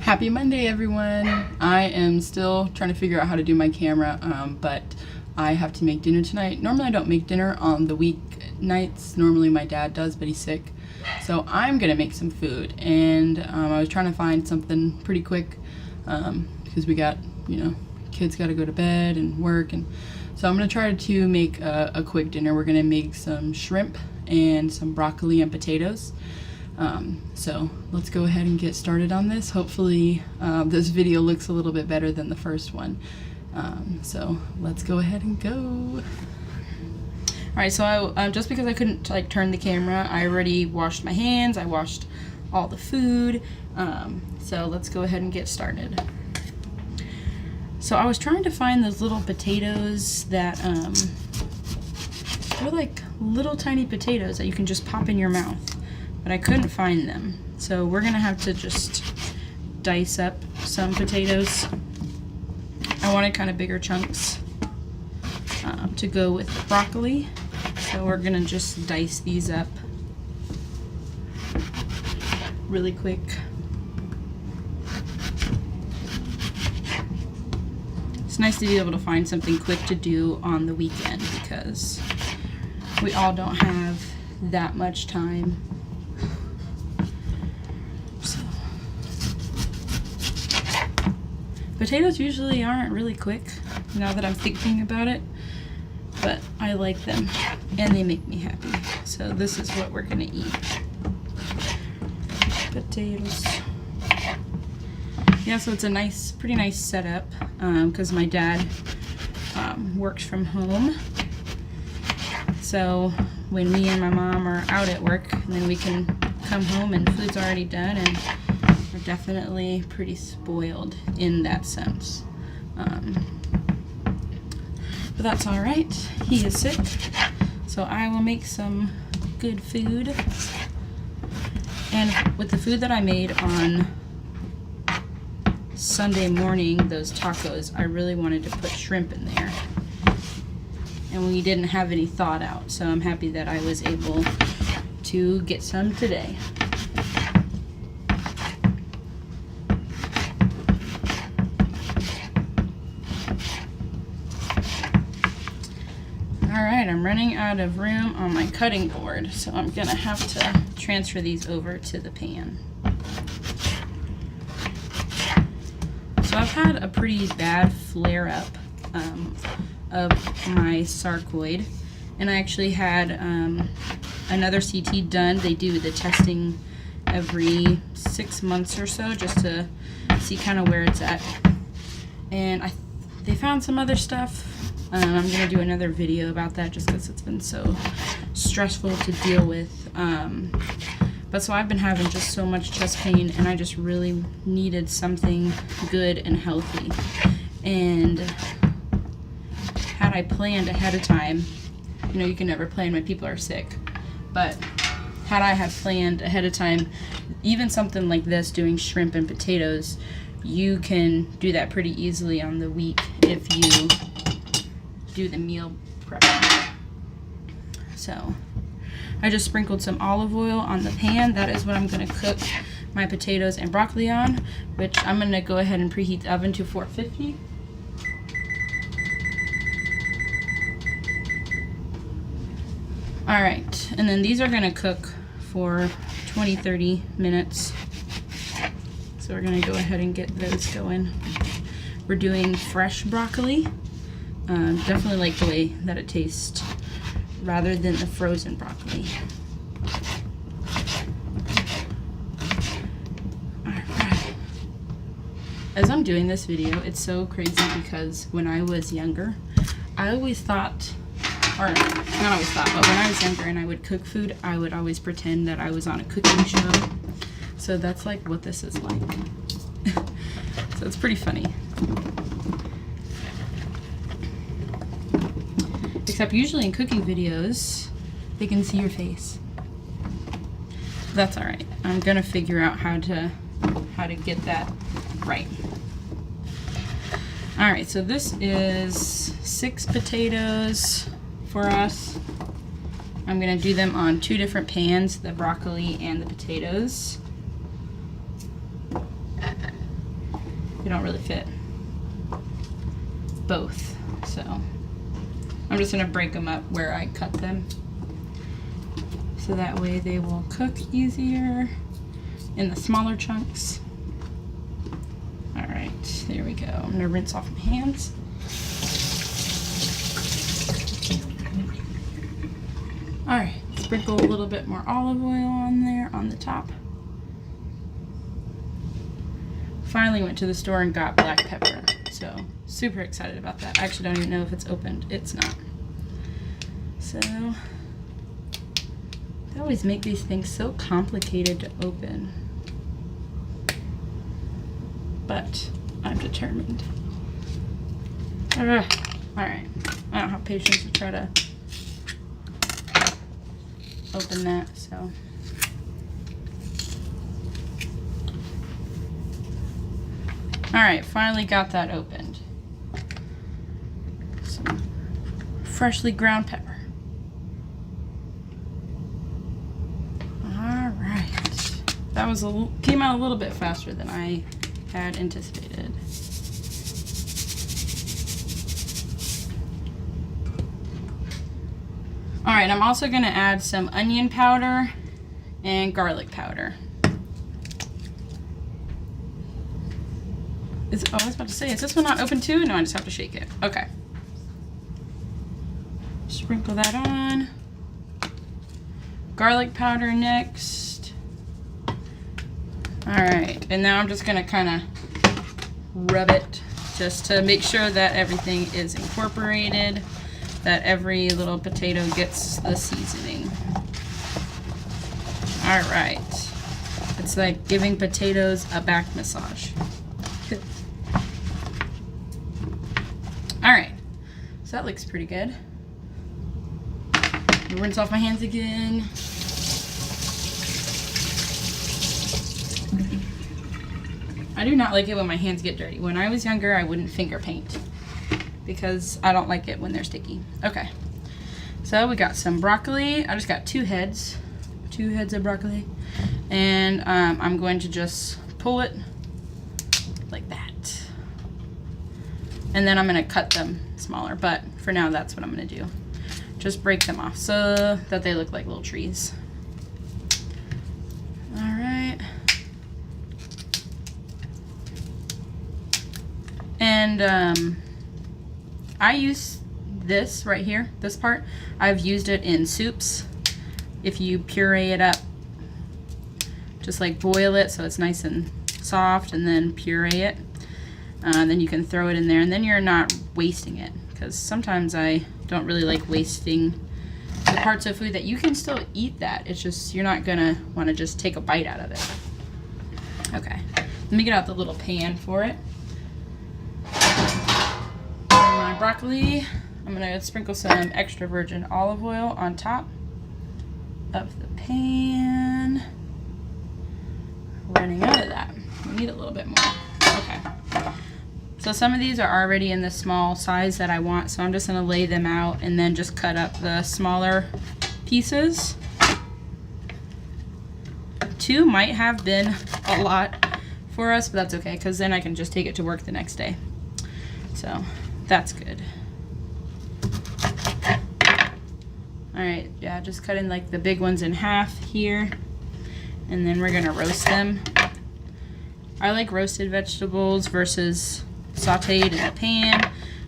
Happy Monday, everyone. I am still trying to figure out how to do my camera, but I have to make dinner tonight. Normally I don't make dinner on the weeknights. Normally my dad does, but he's sick. So I'm gonna make some food, and I was trying to find something pretty quick because we got, kids gotta go to bed and work, and so I'm gonna try to make a quick dinner. We're gonna make some shrimp and some broccoli and potatoes. So let's go ahead and get started on this. Hopefully this video looks a little bit better than the first one. So let's go ahead and go. Alright, so just because I couldn't turn the camera, I already washed my hands, I washed all the food. So let's go ahead and get started. So I was trying to find those little potatoes that they're like little tiny potatoes that you can just pop in your mouth, but I couldn't find them. So we're gonna have to just dice up some potatoes. I wanted kind of bigger chunks to go with the broccoli. So we're gonna just dice these up really quick. It's nice to be able to find something quick to do on the weekend because we all don't have that much time. Potatoes usually aren't really quick, now that I'm thinking about it, but I like them and they make me happy. So this is what we're gonna eat. Potatoes. Yeah, so it's a pretty nice setup because my dad works from home. So when me and my mom are out at work, and then we can come home and food's already done, and we're definitely pretty spoiled in that sense. But that's all right. He is sick, so I will make some good food. And with the food that I made on Sunday morning, those tacos, I really wanted to put shrimp in there. And we didn't have any thawed out, so I'm happy that I was able to get some today. Alright, I'm running out of room on my cutting board, so I'm gonna have to transfer these over to the pan. So I've had a pretty bad flare-up of my sarcoid, and I actually had another CT done. They do the testing every 6 months or so just to see kind of where it's at, and they found some other stuff. I'm going to do another video about that just because it's been so stressful to deal with. But so I've been having just so much chest pain, and I just really needed something good and healthy. And had I planned ahead of time, you can never plan when people are sick, but had I had planned ahead of time, even something like this, doing shrimp and potatoes, you can do that pretty easily on the week if you do the meal prep. So I just sprinkled some olive oil on the pan. That is what I'm going to cook my potatoes and broccoli on, which I'm going to go ahead and preheat the oven to 450. Alright, and then these are going to cook for 20-30 minutes. So we're going to go ahead and get those going. We're doing fresh broccoli. Definitely like the way that it tastes rather than the frozen broccoli. Alright. As I'm doing this video, it's so crazy because when I was younger, I always thought, or not always thought, but when I was younger and I would cook food, I would always pretend that I was on a cooking show. So that's like what this is like. So it's pretty funny. Except usually in cooking videos, they can see your face. That's all right. I'm gonna figure out how to get that right. All right, so this is 6 potatoes for us. I'm gonna do them on 2 different pans, the broccoli and the potatoes. they don't really fit both. So I'm just gonna break them up where I cut them, so that way they will cook easier in the smaller chunks. All right, there we go. I'm gonna rinse off my hands. All right, sprinkle a little bit more olive oil on there on the top. Finally went to the store and got black pepper, so super excited about that. I actually don't even know if it's opened. It's not. So they always make these things so complicated to open, but I'm determined. All right, I don't have patience to try to open that, so. All right, finally got that opened. Some freshly ground pepper. All right, that was came out a little bit faster than I had anticipated. All right, I'm also gonna add some onion powder and garlic powder. I was about to say, is this one not open too? No, I just have to shake it. Okay. Sprinkle that on. Garlic powder next. All right, and now I'm just gonna kind of rub it just to make sure that everything is incorporated, that every little potato gets the seasoning. All right. It's like giving potatoes a back massage. All right, so that looks pretty good. I'll rinse off my hands again. I do not like it when my hands get dirty. When I was younger, I wouldn't finger paint because I don't like it when they're sticky. Okay, so we got some broccoli. I just got two heads of broccoli, and I'm going to just pull it like that. And then I'm gonna cut them smaller, but for now that's what I'm gonna do. Just break them off so that they look like little trees. All right. And I use this right here, this part. I've used it in soups. If you puree it up, just like boil it so it's nice and soft, and then puree it. Then you can throw it in there, and then you're not wasting it, because sometimes I don't really like wasting the parts of food that you can still eat that. It's just you're not gonna want to just take a bite out of it. Okay, let me get out the little pan for it. For my broccoli, I'm gonna sprinkle some extra virgin olive oil on top of the pan. Running out of that. We need a little bit more. Okay. So some of these are already in the small size that I want, so I'm just gonna lay them out and then just cut up the smaller pieces. 2 might have been a lot for us, but that's okay, because then I can just take it to work the next day. So that's good. All right, yeah, just cutting like the big ones in half here, and then we're gonna roast them. I like roasted vegetables versus sauteed in the pan.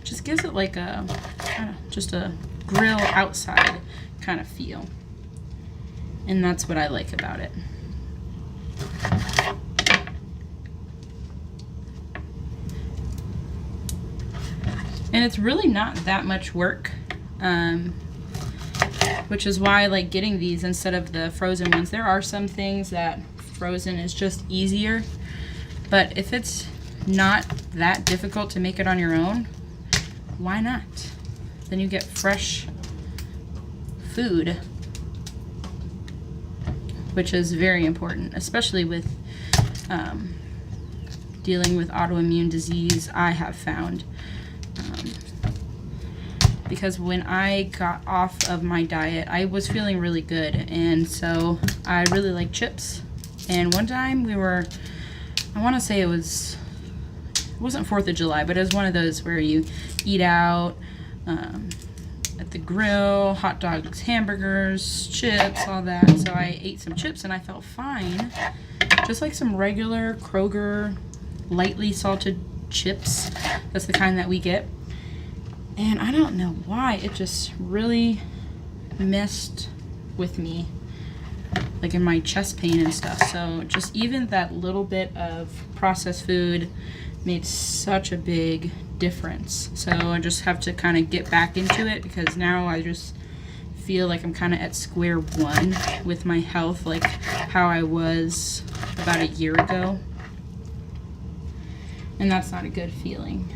Just gives it like a kind of just a grill outside kind of feel, and that's what I like about it. And it's really not that much work, which is why I like getting these instead of the frozen ones. There are some things that frozen is just easier, but if it's not that difficult to make it on your own, why not? Then you get fresh food, which is very important, especially with dealing with autoimmune disease, I have found. Because when I got off of my diet, I was feeling really good, and so I really like chips. And one time we were, I want to say it was wasn't 4th of July, but it was one of those where you eat out at the grill, hot dogs, hamburgers, chips, all that. So I ate some chips and I felt fine. Just like some regular Kroger lightly salted chips. That's the kind that we get. And I don't know why, it just really messed with me, like in my chest pain and stuff. So just even that little bit of processed food made such a big difference. So I just have to kind of get back into it, because now I just feel like I'm kind of at square one with my health, like how I was about a year ago. And that's not a good feeling.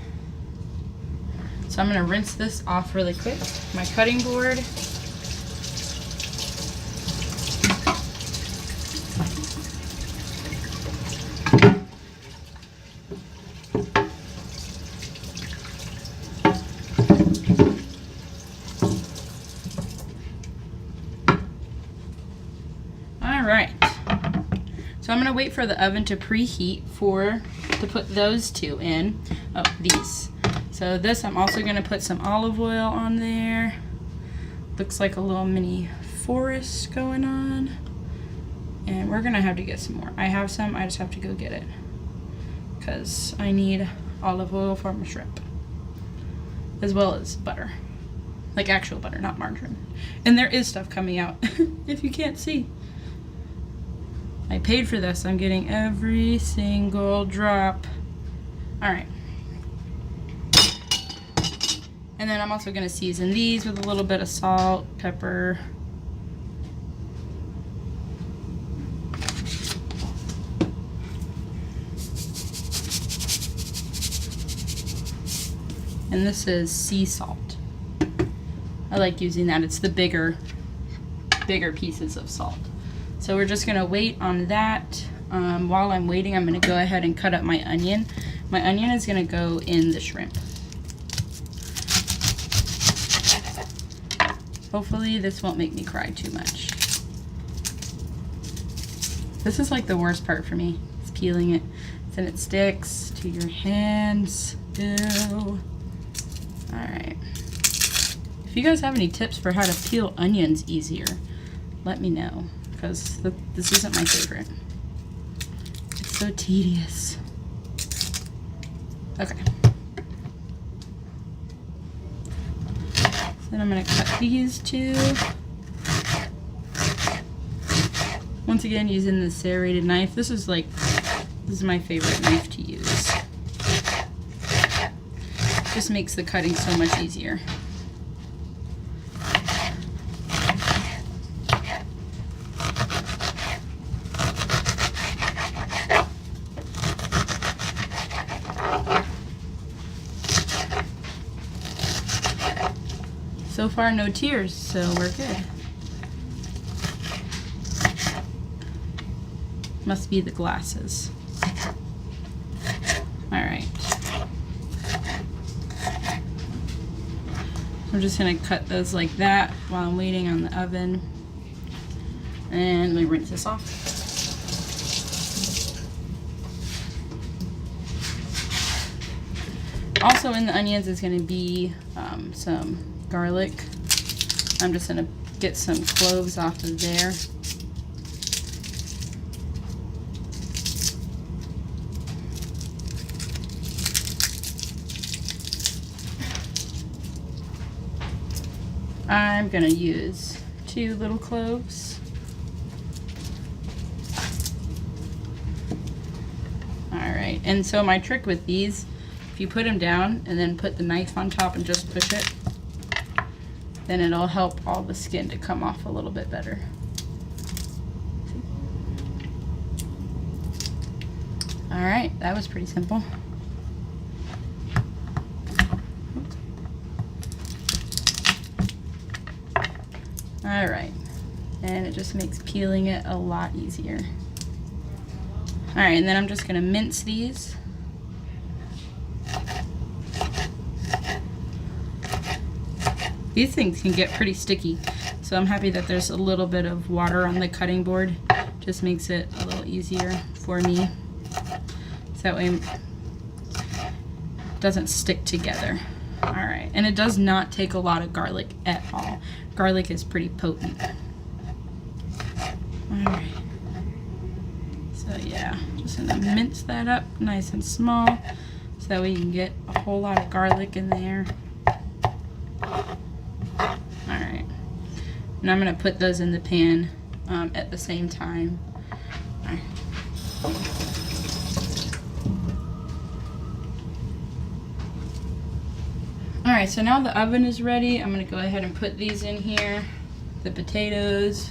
So I'm going to rinse this off really quick. My cutting board. Alright. So I'm going to wait for the oven to preheat to put those two in. Oh, these. So this, I'm also going to put some olive oil on there. Looks like a little mini forest going on. And we're going to have to get some more. I have some, I just have to go get it, because I need olive oil for my shrimp. As well as butter. Like actual butter, not margarine. And there is stuff coming out, if you can't see. I paid for this. I'm getting every single drop. Alright. And then I'm also going to season these with a little bit of salt, pepper. And this is sea salt. I like using that. It's the bigger pieces of salt. So we're just going to wait on that. While I'm waiting, I'm going to go ahead and cut up my onion. My onion is going to go in the shrimp. Hopefully this won't make me cry too much. This is like the worst part for me. It's peeling it. Then it sticks to your hands. Ew. Alright. If you guys have any tips for how to peel onions easier, let me know. Because this isn't my favorite. It's so tedious. Okay. Then I'm going to cut these two. Once again, using the serrated knife. This is my favorite knife to use. Just makes the cutting so much easier. So far, no tears, so we're good. Must be the glasses. Alright. I'm just going to cut those like that while I'm waiting on the oven. And let me rinse this off. Also in the onions is going to be some garlic. I'm just going to get some cloves off of there. I'm going to use 2 little cloves. Alright, and so my trick with these, if you put them down and then put the knife on top and just push it, then it'll help all the skin to come off a little bit better. Alright, that was pretty simple. Alright, and it just makes peeling it a lot easier. Alright, and then I'm just going to mince these. These things can get pretty sticky, so I'm happy that there's a little bit of water on the cutting board. Just makes it a little easier for me. So that way doesn't stick together. All right, and it does not take a lot of garlic at all. Garlic is pretty potent. All right. So yeah, just gonna mince that up nice and small so that we can get a whole lot of garlic in there. All right, and I'm gonna put those in the pan at the same time. All right. Alright, so now the oven is ready. I'm going to go ahead and put these in here. The potatoes.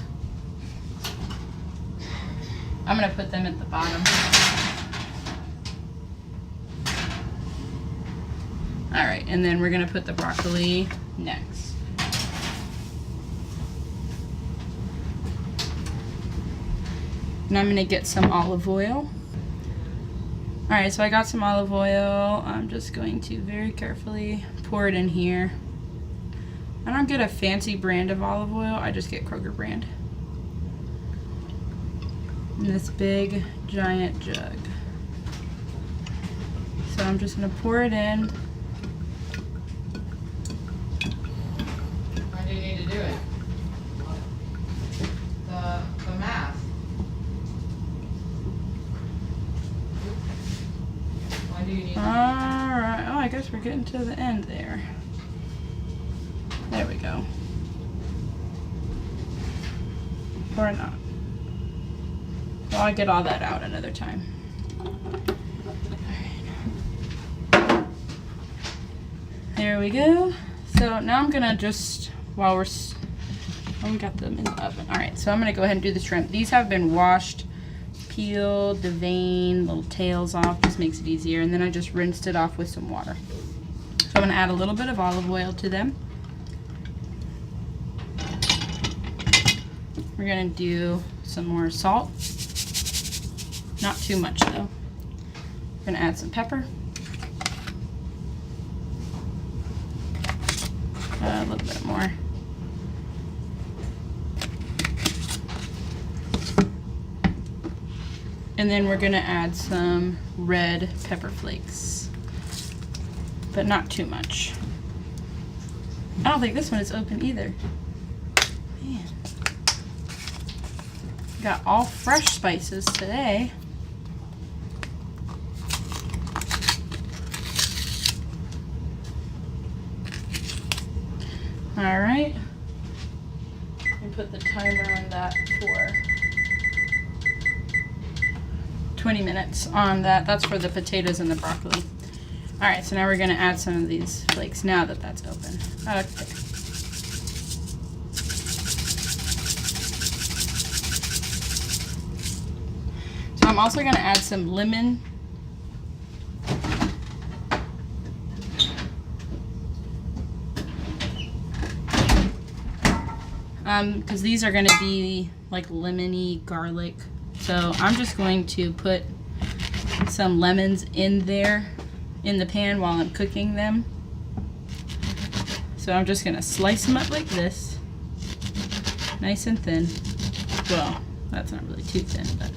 I'm going to put them at the bottom. Alright, and then we're going to put the broccoli next. And I'm going to get some olive oil. Alright, so I got some olive oil. I'm just going to very carefully pour it in here. I don't get a fancy brand of olive oil, I just get Kroger brand. In this big, giant jug. So I'm just going to pour it in. Why do you need to do it? The math. Why do you need to? Alright, oh, I guess we're getting to the end there. There we go. Or not. Well, I'll get all that out another time. Alright. There we go. So now I'm gonna just, while we're, oh, we got them in the oven. Alright, so I'm gonna go ahead and do the shrimp. These have been washed, peeled, the vein, little tails off, just makes it easier. And then I just rinsed it off with some water. So I'm gonna add a little bit of olive oil to them. We're gonna do some more salt. Not too much though. We're gonna add some pepper. A little bit more. And then we're gonna add some red pepper flakes, but not too much. I don't think this one is open either. Man. Got all fresh spices today. All right. And put the timer on that for 20 minutes on that. That's for the potatoes and the broccoli. All right, so now we're gonna add some of these flakes now that that's open. Okay. So I'm also gonna add some lemon. Because these are gonna be like lemony garlic. So I'm just going to put some lemons in there in the pan while I'm cooking them. So I'm just gonna slice them up like this, nice and thin. Well, that's not really too thin, but.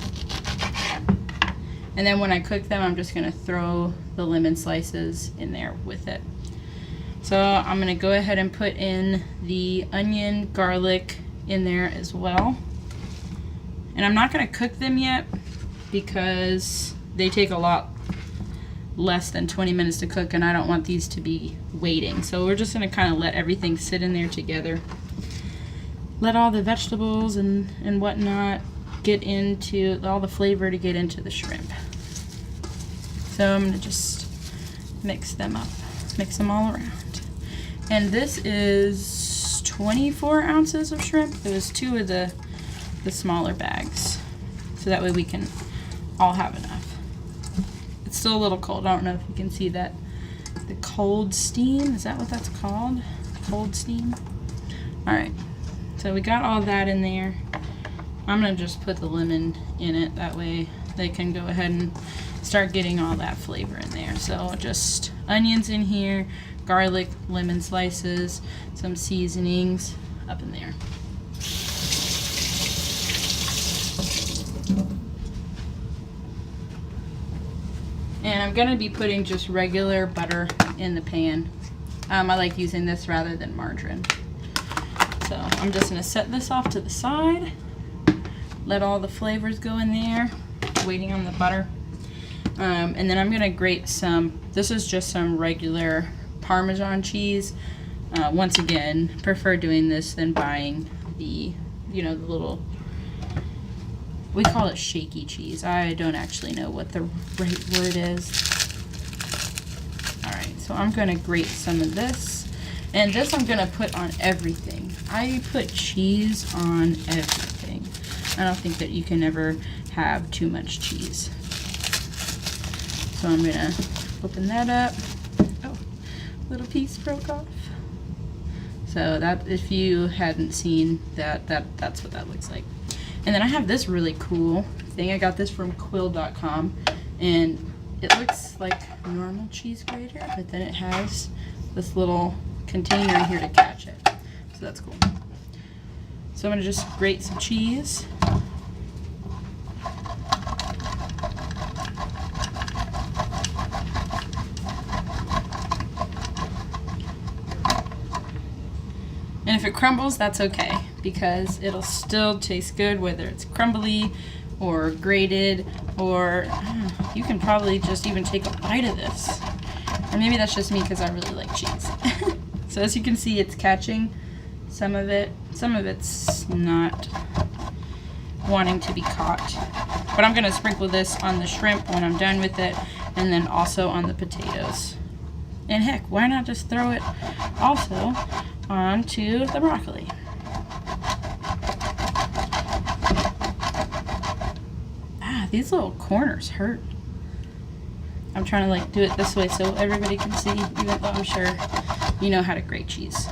And then when I cook them, I'm just gonna throw the lemon slices in there with it. So I'm gonna go ahead and put in the onion, garlic in there as well. And I'm not gonna cook them yet because they take a lot less than 20 minutes to cook and I don't want these to be waiting. So we're just gonna kind of let everything sit in there together. Let all the vegetables and whatnot get into, all the flavor to get into the shrimp. So I'm gonna just mix them up, mix them all around. And this is 24 ounces of shrimp. It was 2 of the smaller bags. So that way we can all have enough. It's still a little cold. I don't know if you can see that. The cold steam, is that what that's called? Cold steam? All right, so we got all that in there. I'm gonna just put the lemon in it. That way they can go ahead and start getting all that flavor in there. So just onions in here, garlic, lemon slices, some seasonings up in there. And I'm gonna be putting just regular butter in the pan. I like using this rather than margarine. So I'm just gonna set this off to the side, let all the flavors go in there, waiting on the butter. And then I'm gonna grate some, this is just some regular Parmesan cheese. Once again, prefer doing this than buying the, the little, we call it shaky cheese. I don't actually know what the right word is. All right, so I'm gonna grate some of this. And this I'm gonna put on everything. I put cheese on everything. I don't think that you can ever have too much cheese. So I'm gonna open that up. Oh, little piece broke off. So that, if you hadn't seen that, that's what that looks like. And then I have this really cool thing. I got this from quill.com, and it looks like normal cheese grater, but then it has this little container here to catch it. So that's cool. So I'm gonna just grate some cheese. And if it crumbles, that's okay, because it'll still taste good whether it's crumbly or grated, or you can probably just even take a bite of this. Or maybe that's just me because I really like cheese. So as you can see, it's catching some of it. Some of it's not wanting to be caught. But I'm gonna sprinkle this on the shrimp when I'm done with it, and then also on the potatoes. And heck, why not just throw it also onto the broccoli? These little corners hurt. I'm trying to like do it this way so everybody can see, even though I'm sure you know how to grate cheese.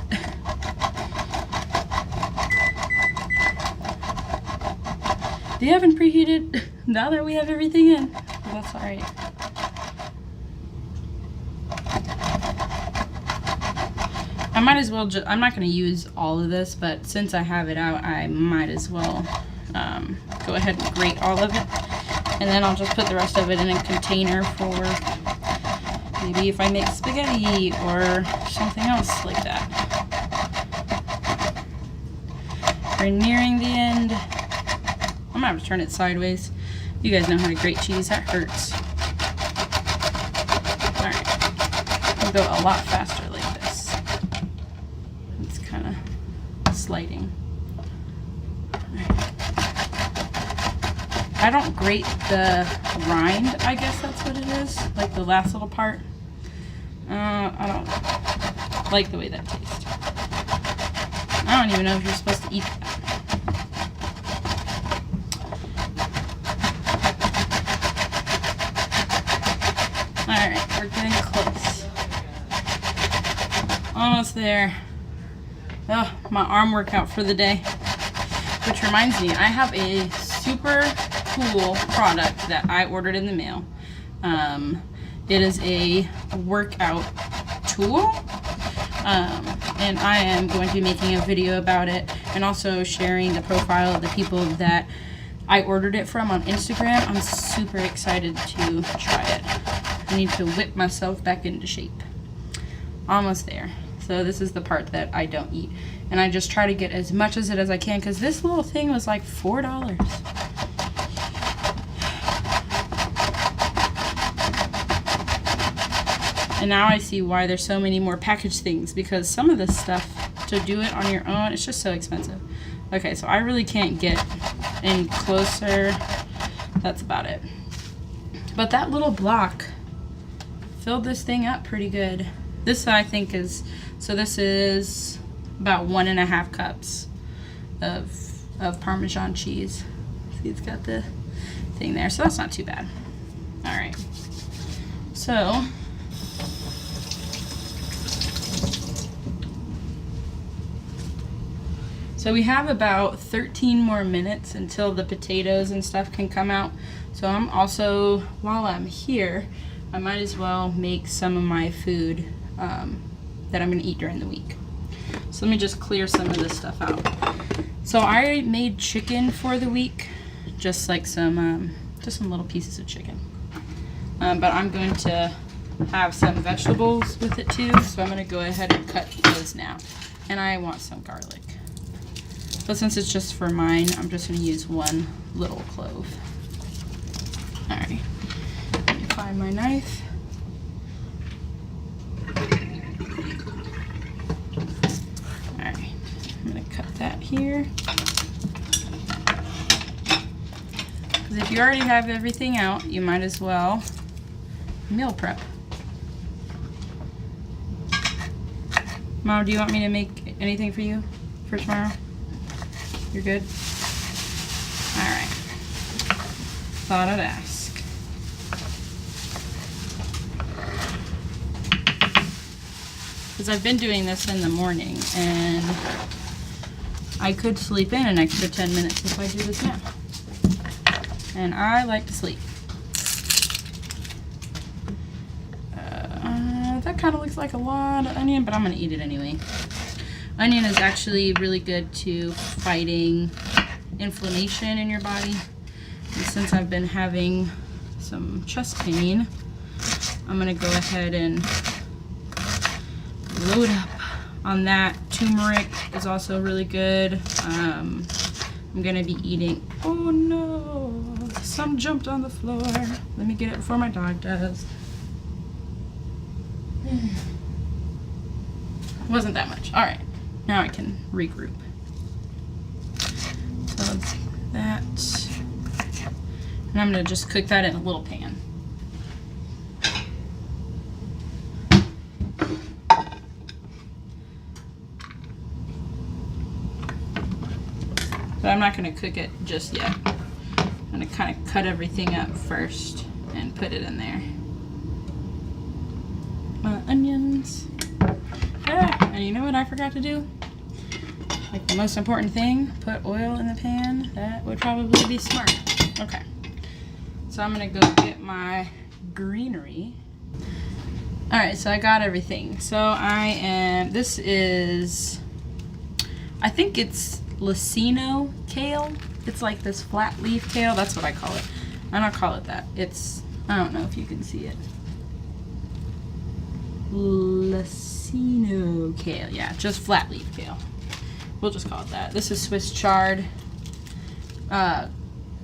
The oven preheated now that we have everything in. But that's all right. I might as well I'm not going to use all of this, but since I have it out, I might as well go ahead and grate all of it. And then I'll just put the rest of it in a container for maybe if I make spaghetti or something else like that. We're nearing the end. I'm gonna have to turn it sideways. You guys know how to grate cheese, that hurts. Alright, I'll go a lot faster like this. It's kind of sliding. I don't grate the rind, I guess that's what it is, like the last little part. I don't like the way that tastes. I don't even know if you're supposed to eat that. Alright, we're getting close. Almost there. Oh, my arm workout for the day. Which reminds me, I have a super cool product that I ordered in the mail. It is a workout tool, and I am going to be making a video about it and also sharing the profile of the people that I ordered it from on Instagram. I'm super excited to try it. I need to whip myself back into shape. Almost there. So this is the part that I don't eat, and I just try to get as much of it as I can because this little thing was like $4. And now I see why there's so many more packaged things, because some of this stuff, to do it on your own, it's just so expensive. Okay, so I really can't get any closer. That's about it. But that little block filled this thing up pretty good. This I think is, so this is about 1.5 cups of Parmesan cheese. See, it's got the thing there, so that's not too bad. All right, So we have about 13 more minutes until the potatoes and stuff can come out. So I'm also, while I'm here, I might as well make some of my food that I'm gonna eat during the week. So let me just clear some of this stuff out. So I made chicken for the week, just like some little pieces of chicken. but I'm going to have some vegetables with it too, so I'm going to go ahead and cut those now. And I want some garlic. But since it's just for mine, I'm just going to use one little clove. Alright, let me find my knife. Alright, I'm going to cut that here. Because if you already have everything out, you might as well meal prep. Mom, do you want me to make anything for you for tomorrow? You're good? Alright. Thought I'd ask. Because I've been doing this in the morning, and I could sleep in an extra 10 minutes if I do this now. And I like to sleep. That kind of looks like a lot of onion, but I'm going to eat it anyway. Onion is actually really good to fighting inflammation in your body. And since I've been having some chest pain, I'm going to go ahead and load up on that. Turmeric is also really good. I'm going to be eating... Oh no! Some jumped on the floor. Let me get it before my dog does. Wasn't that much. Alright. Now I can regroup. So that, and I'm going to just cook that in a little pan. But I'm not going to cook it just yet. I'm going to kind of cut everything up first and put it in there. Onions. Ah, and you know what I forgot to do? Like the most important thing, put oil in the pan. That would probably be smart. Okay. So I'm gonna go get my greenery. Alright, so I got everything. So this is, I think it's Lucino kale. It's like this flat leaf kale. That's what I call it. I don't call it that. It's, I don't know if you can see it. Lucino kale. Yeah, just flat leaf kale. We'll just call it that. This is Swiss chard.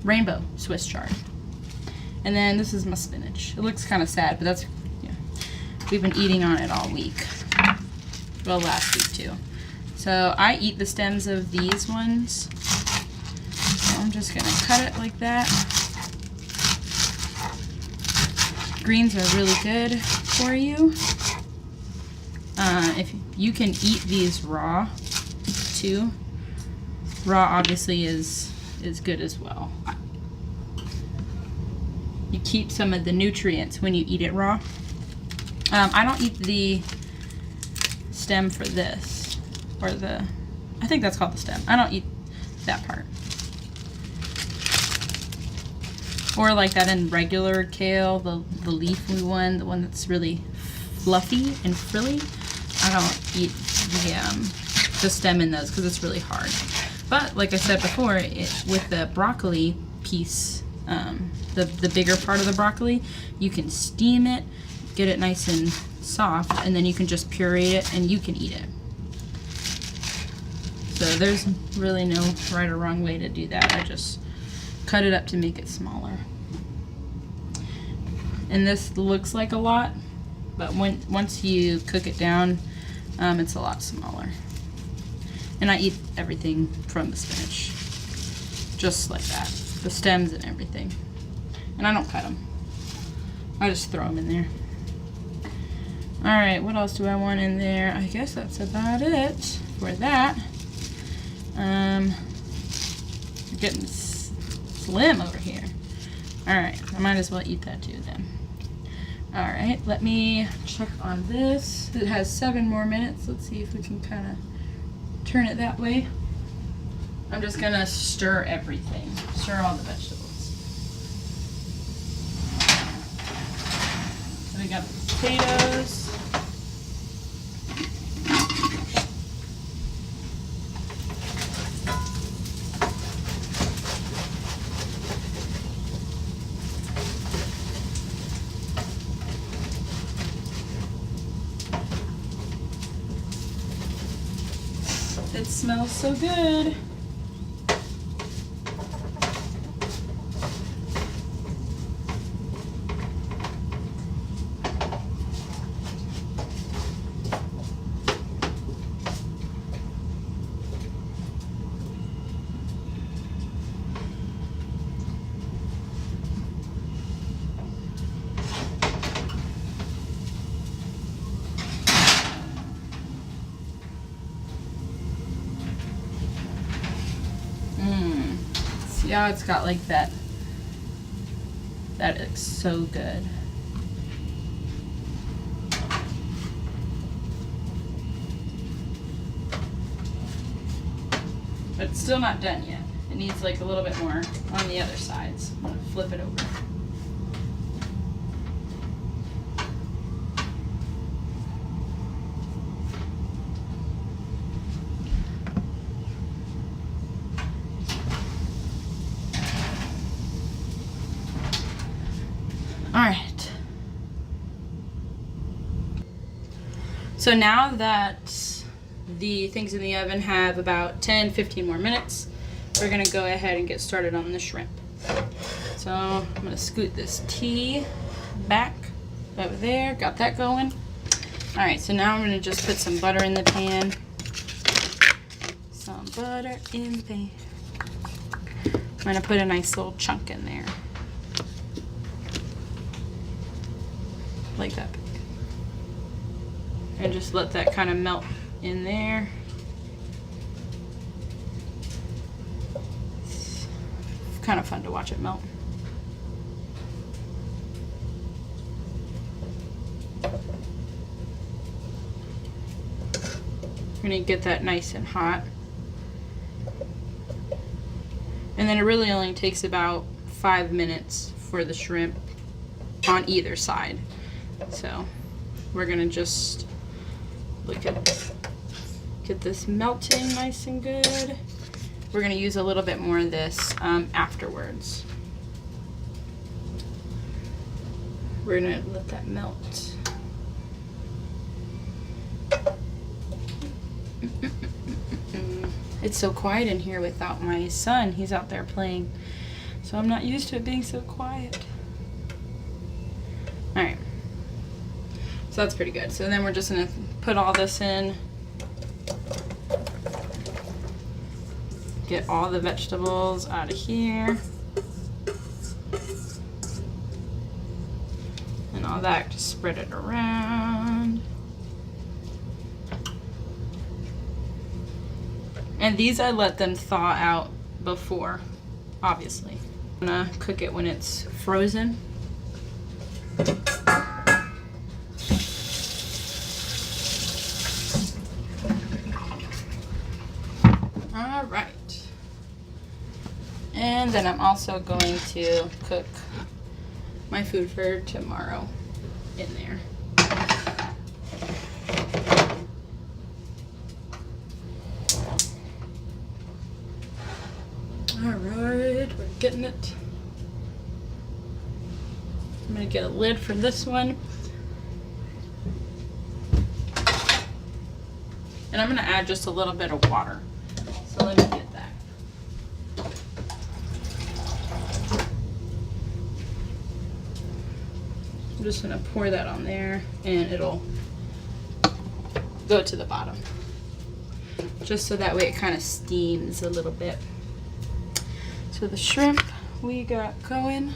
Rainbow Swiss chard. And then this is my spinach. It looks kind of sad, but that's, yeah. We've been eating on it all week. Well, last week too. So I eat the stems of these ones. So I'm just gonna cut it like that. Greens are really good for you. If you can eat these raw too. Raw obviously is good as well. You keep some of the nutrients when you eat it raw. I don't eat the stem for this, or I think that's called the stem. I don't eat that part. Or like that in regular kale, the leafy one, the one that's really fluffy and frilly. I don't eat the stem in those because it's really hard. But like I said before, with the broccoli piece, the bigger part of the broccoli, you can steam it, get it nice and soft, and then you can just puree it and you can eat it. So there's really no right or wrong way to do that. I just cut it up to make it smaller. And this looks like a lot, but once you cook it down, it's a lot smaller. And I eat everything from the spinach, just like that, the stems and everything. And I don't cut them. I just throw them in there. All right, what else do I want in there? I guess that's about it for that. We're getting slim over here. All right, I might as well eat that too then. All right, let me check on this. It has 7 more minutes. Let's see if we can kind of turn it that way. I'm just gonna stir everything. Stir all the vegetables. So we got the potatoes. It smells so good. See how it's got like that? That looks so good. But it's still not done yet. It needs like a little bit more on the other sides. I'm gonna flip it over. All right. So now that the things in the oven have about 10-15 more minutes, we're gonna go ahead and get started on the shrimp. So I'm gonna scoot this tea back over there, got that going. All right, so now I'm gonna just put some butter in the pan. Some butter in the pan. I'm gonna put a nice little chunk in there. Like that big. And just let that kind of melt in there. It's kind of fun to watch it melt. We're gonna get that nice and hot. And then it really only takes about 5 minutes for the shrimp on either side. So we're gonna just get this melting nice and good. We're gonna use a little bit more of this afterwards. We're gonna let that melt. It's so quiet in here without my son. He's out there playing. So I'm not used to it being so quiet. All right. So that's pretty good. So then we're just gonna put all this in. Get all the vegetables out of here. And all that, just spread it around. And these I let them thaw out before, obviously. I'm gonna cook it when it's frozen. All right. And then I'm also going to cook my food for tomorrow in there. All right, we're getting it. I'm gonna get a lid for this one. And I'm gonna add just a little bit of water. So let me get that. I'm just gonna pour that on there and it'll go to the bottom. Just so that way it kind of steams a little bit. So the shrimp we got going.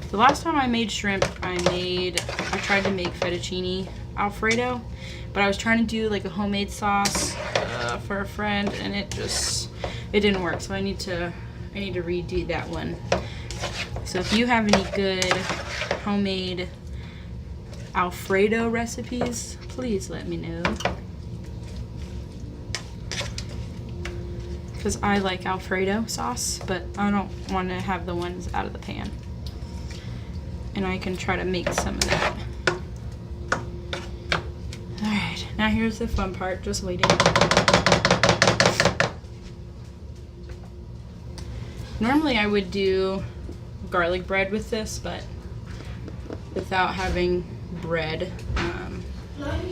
The last time I made shrimp, I tried to make fettuccine Alfredo, but I was trying to do like a homemade sauce for a friend, and it didn't work. So I need to redo that one. So if you have any good homemade Alfredo recipes, please let me know. Because I like Alfredo sauce, but I don't want to have the ones out of the pan. And I can try to make some of that. Alright, now here's the fun part, just waiting. Normally I would do garlic bread with this, but without having bread,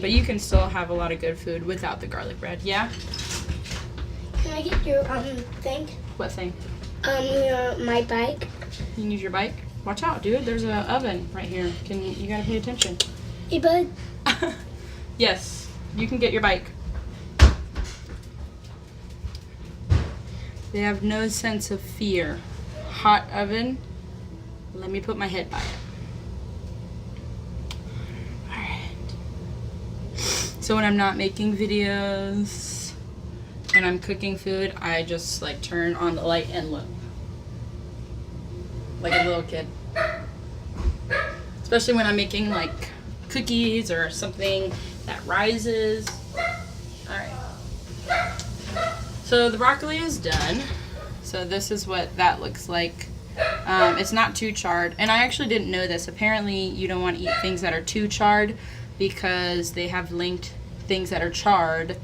But you can still have a lot of good food without the garlic bread. Yeah? Can I get your thing? What thing? My bike. You can use your bike? Watch out, dude. There's an oven right here. You gotta pay attention. Hey, bud. Yes, you can get your bike. They have no sense of fear. Hot oven. Let me put my head by it. Alright. So when I'm not making videos, when I'm cooking food, I just like turn on the light and look. Like a little kid. Especially when I'm making like cookies or something that rises. Alright. So the broccoli is done. So this is what that looks like. It's not too charred. And I actually didn't know this. Apparently you don't want to eat things that are too charred because they have linked things that are charred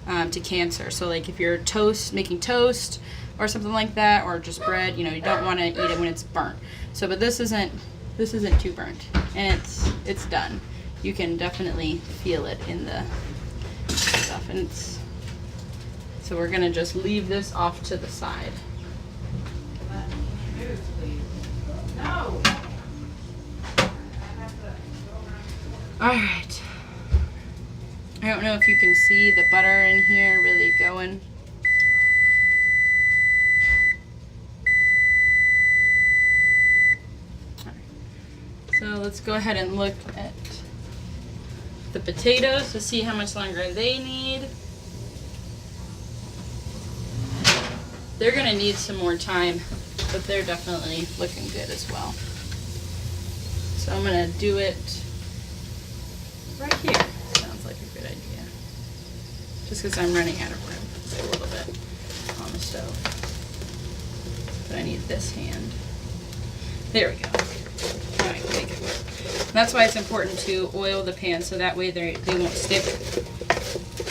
to cancer. So like if you're making toast or something like that, or just bread, you know, you don't want to eat it when it's burnt. So, but this isn't too burnt, and it's done. You can definitely feel it in the stuff, and so we're gonna just leave this off to the side. Move, please. No. All right. I don't know if you can see the butter in here really going. So let's go ahead and look at the potatoes to see how much longer they need. They're gonna need some more time, but they're definitely looking good as well. So I'm gonna do it right here. Sounds like a good idea. Just because I'm running out of room, so a little bit on the stove. But I need this hand. There we go. Now I can make it work. And that's why it's important to oil the pan so that way they won't stick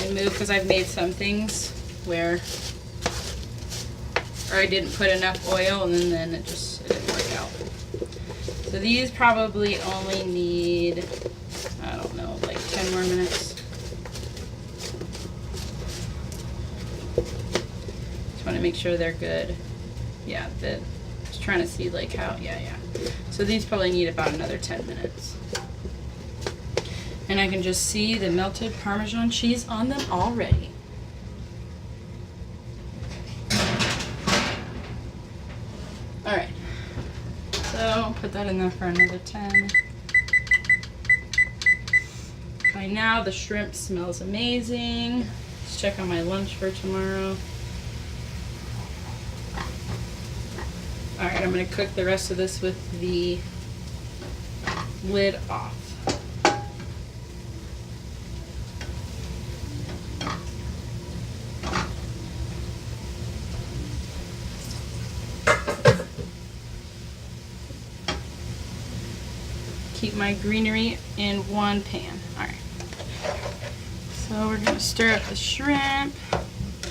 and move, because I've made some things where I didn't put enough oil and then it didn't work out. So these probably only need, I don't know, like 10 more minutes. Just want to make sure they're good. Yeah, just trying to see like how, yeah. So these probably need about another 10 minutes. And I can just see the melted Parmesan cheese on them already. Alright. So put that in there for another 10. By now the shrimp smells amazing. Let's check on my lunch for tomorrow. Alright, I'm going to cook the rest of this with the lid off. Keep my greenery in one pan. Alright. So we're going to stir up the shrimp.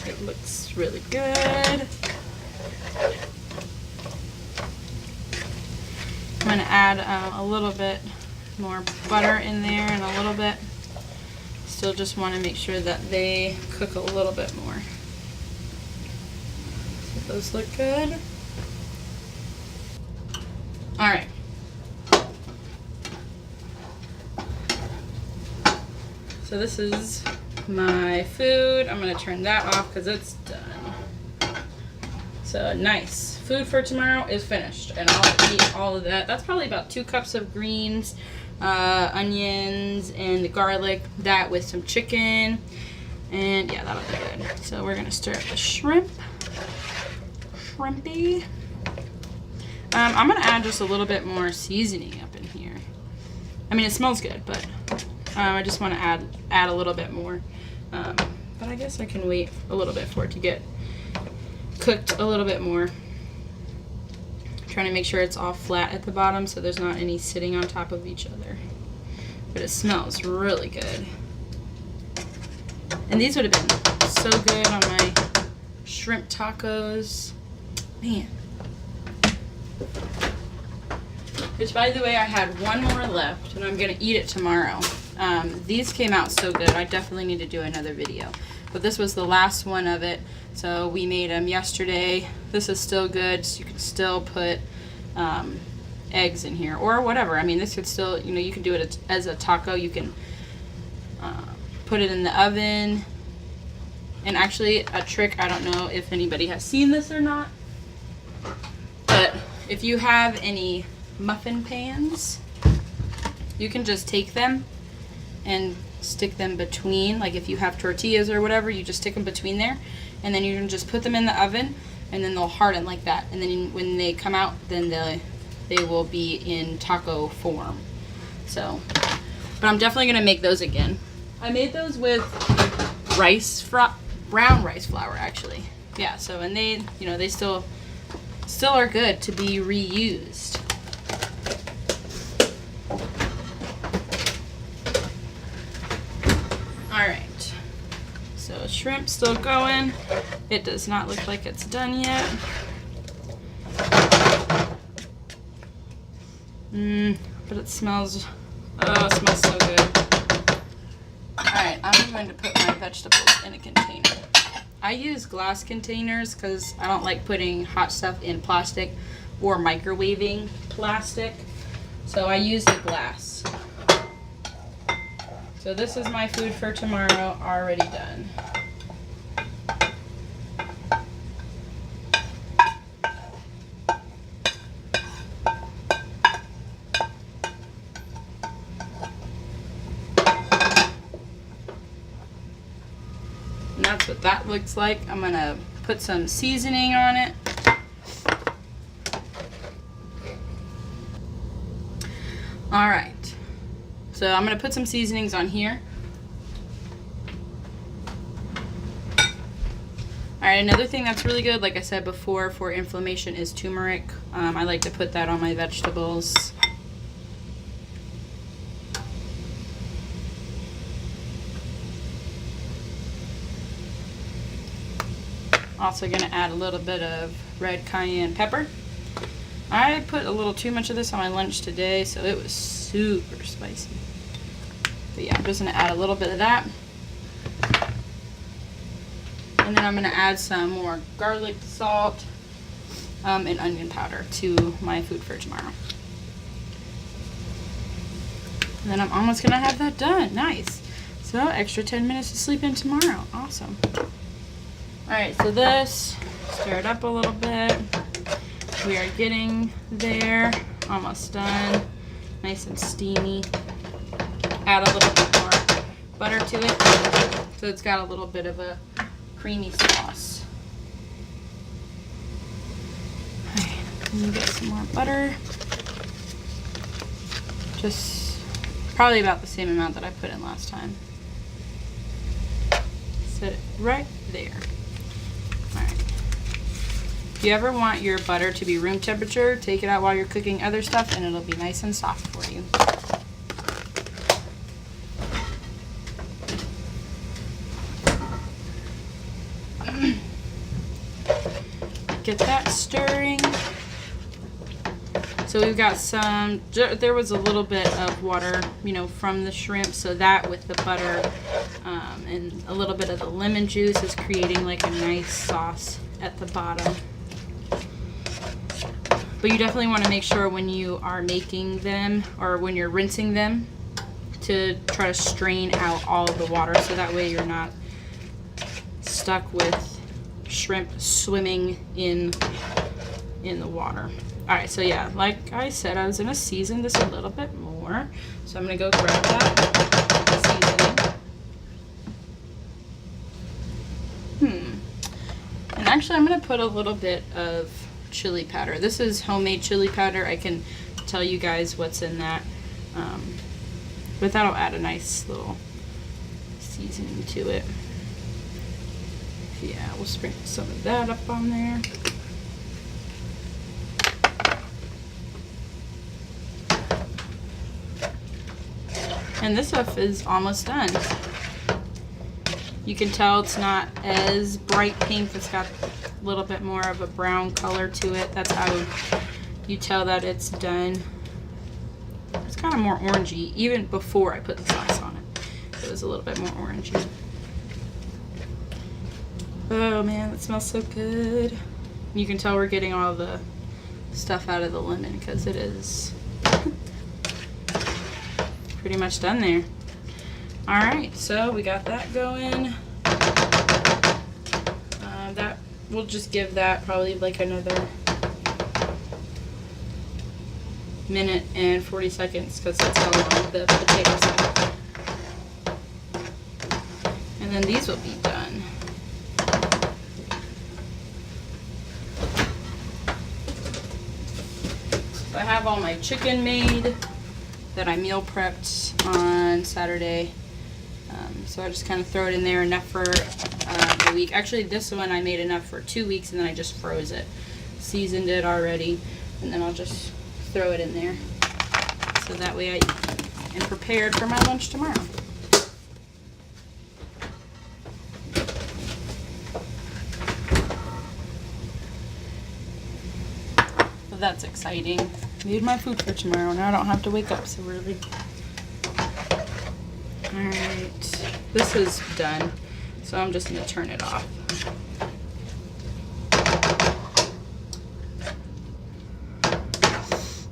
It looks really good. I'm going to add a little bit more butter in there and a little bit. Still just want to make sure that they cook a little bit more. So those look good. Alright. So this is my food. I'm going to turn that off because it's done. So nice. Food for tomorrow is finished, and I'll eat all of that. That's probably about 2 cups of greens, onions, and the garlic. That with some chicken, and yeah, that'll be good. So we're gonna stir up the shrimp. Shrimpy. I'm gonna add just a little bit more seasoning up in here. I mean, it smells good, but I just want to add a little bit more. But I guess I can wait a little bit for it to get cooked a little bit more. Trying to make sure it's all flat at the bottom so there's not any sitting on top of each other. But it smells really good. And these would have been so good on my shrimp tacos. Man. Which, by the way, I had one more left and I'm going to eat it tomorrow. These came out so good. I definitely need to do another video. But this was the last one of it. So we made them yesterday. This is still good. So you can still put eggs in here or whatever. I mean, this could still, you know, you can do it as a taco. You can put it in the oven. And actually, a trick, I don't know if anybody has seen this or not, but if you have any muffin pans, you can just take them and stick them between, like if you have tortillas or whatever, you just stick them between there, and then you can just put them in the oven, and then they'll harden like that. And then when they come out, then they will be in taco form. So, but I'm definitely gonna make those again. I made those with brown rice flour, actually. Yeah. So, and they, you know, they still are good to be reused. Alright, so shrimp still going. It does not look like it's done yet. But it smells, oh, it smells so good. Alright, I'm going to put my vegetables in a container. I use glass containers because I don't like putting hot stuff in plastic or microwaving plastic. So I use the glass. So this is my food for tomorrow, already done. And that's what that looks like. I'm gonna put some seasoning on it. All right. So I'm going to put some seasonings on here. Alright, another thing that's really good, like I said before, for inflammation is turmeric. I like to put that on my vegetables. Also going to add a little bit of red cayenne pepper. I put a little too much of this on my lunch today, so it was super spicy. But yeah, I'm just going to add a little bit of that. And then I'm going to add some more garlic, salt, and onion powder to my food for tomorrow. And then I'm almost going to have that done. Nice. So extra 10 minutes to sleep in tomorrow. Awesome. Alright, so this, stir it up a little bit. We are getting there. Almost done. Nice and steamy. Add a little bit more butter to it, so it's got a little bit of a creamy sauce. Alright, let me get some more butter. Just probably about the same amount that I put in last time. Set it right there. Alright. If you ever want your butter to be room temperature, take it out while you're cooking other stuff and it'll be nice and soft for you. Get that stirring. So we've got some, there was a little bit of water, you know, from the shrimp, so that with the butter and a little bit of the lemon juice is creating like a nice sauce at the bottom. But you definitely want to make sure when you are making them or when you're rinsing them to try to strain out all of the water, so that way you're not stuck with shrimp swimming in the water. Alright, so yeah, like I said, I was going to season this a little bit more. So I'm going to go grab that seasoning. And actually I'm going to put a little bit of chili powder. This is homemade chili powder. I can tell you guys what's in that. But that'll add a nice little seasoning to it. Yeah, we'll sprinkle some of that up on there. And this stuff is almost done. You can tell it's not as bright pink. It's got a little bit more of a brown color to it. That's how you tell that it's done. It's kind of more orangey. Even before I put the sauce on it was a little bit more orangey. Oh man, that smells so good. You can tell we're getting all the stuff out of the lemon because it is pretty much done there. Alright, so we got that going. That we'll just give that probably like another minute and 40 seconds because that's how long the potatoes are. And then these will be done. So I have all my chicken made that I meal prepped on Saturday. So I just kind of throw it in there, enough for a week. Actually, this one I made enough for 2 weeks, and then I just froze it. Seasoned it already, and then I'll just throw it in there. So that way I am prepared for my lunch tomorrow. So that's exciting. Made my food for tomorrow. Now I don't have to wake up so early. Alright, this is done, so I'm just going to turn it off.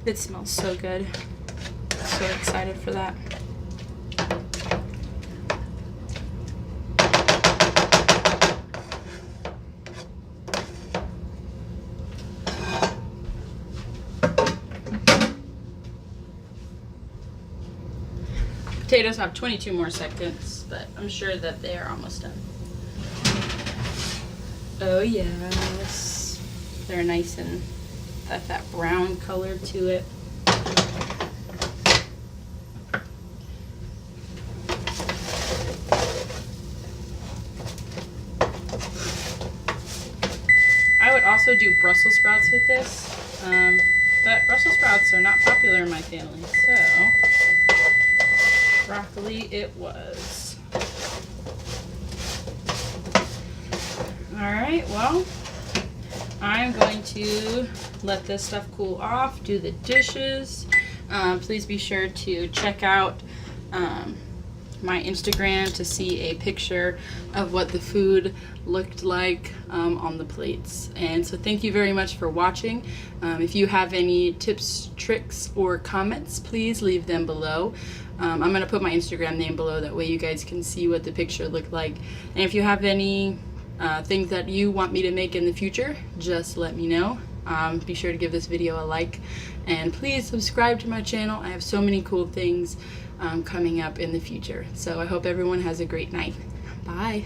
It smells so good. So excited for that. Potatoes have 22 more seconds, but I'm sure that they are almost done. Oh yes, they're nice and got that brown color to it. I would also do Brussels sprouts with this, but Brussels sprouts are not popular in my family, so broccoli it was. Alright, well, I'm going to let this stuff cool off, do the dishes. Please be sure to check out my Instagram to see a picture of what the food looked like on the plates. And so thank you very much for watching. If you have any tips, tricks, or comments, please leave them below. I'm going to put my Instagram name below, that way you guys can see what the picture looked like. And if you have any things that you want me to make in the future, just let me know. Be sure to give this video a like, and please subscribe to my channel. I have so many cool things coming up in the future. So I hope everyone has a great night. Bye.